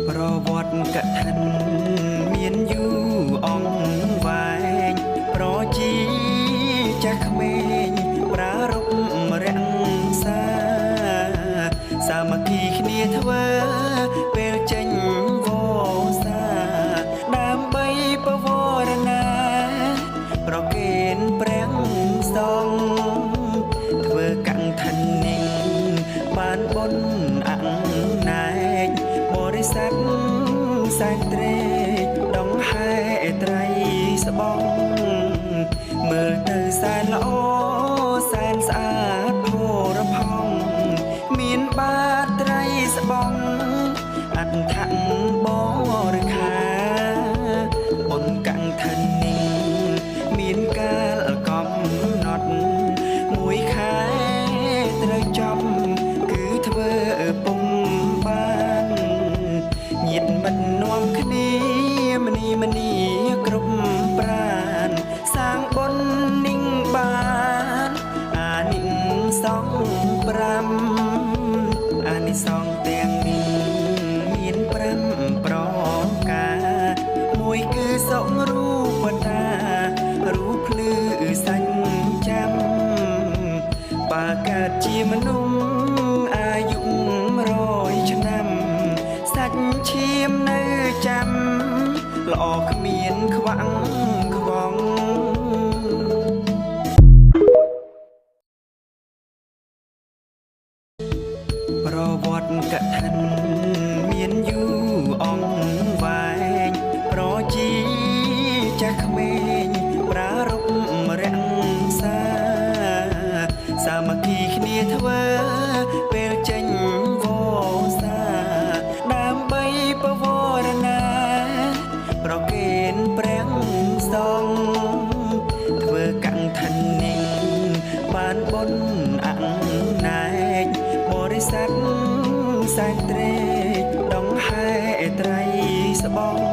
ប្រវត្តិកថាមានយូរអង្វែងប្រជីចាស់ក្មេងប្រារព្ធរក្សាសាមគ្គីគ្នាធ្វើពេលចេញវស្សាដើម្បីបវរណាប្រគេនព្រះសង្ឃធ្វើកន្ធនិញបានបុណ្យអណ្ណែកបរិស័ទសែនត្រេកដងហែត្រីស្បង់មើលទៅសែនល្អសែនស្អាតផូរផង់មានបាតត្រីស្បង់អដ្ឋបរិខាបុណ្យកន្ធនិញមានកាលកំណត់មួយខែត្រូវចំគឺធ្វើពុំបានញាតិមិត្តនាំគ្នាមនីគ្រប់ប្រានសាងបុណ្យនិញបានអានិសង្ឃ5អានិសង្ឃទាំងនេះមាន5ប្រការមួយគឺសុខរូបតារូបភ្លឺសាច់ចាំបើកើតជាមនុស្សអាយុ100ឆ្នាំសាច់ឈាមនៅចាំល្អគ្មានខ្វាំងខ្វងប្រវត្តិកថាមានយូរអង្វែងប្រជីចាស់ក្មេងប្រារព្ធរក្សាសាមគ្គីគ្នាធ្វើពេលចេញវស្សាដើម្បីបវរណាប្រគេនព្រះសង្ឃធ្វើកន្ធនិញបានបុណ្យអណ្ណែកបរិស័ទសែនត្រេកដងហែត្រីស្បង់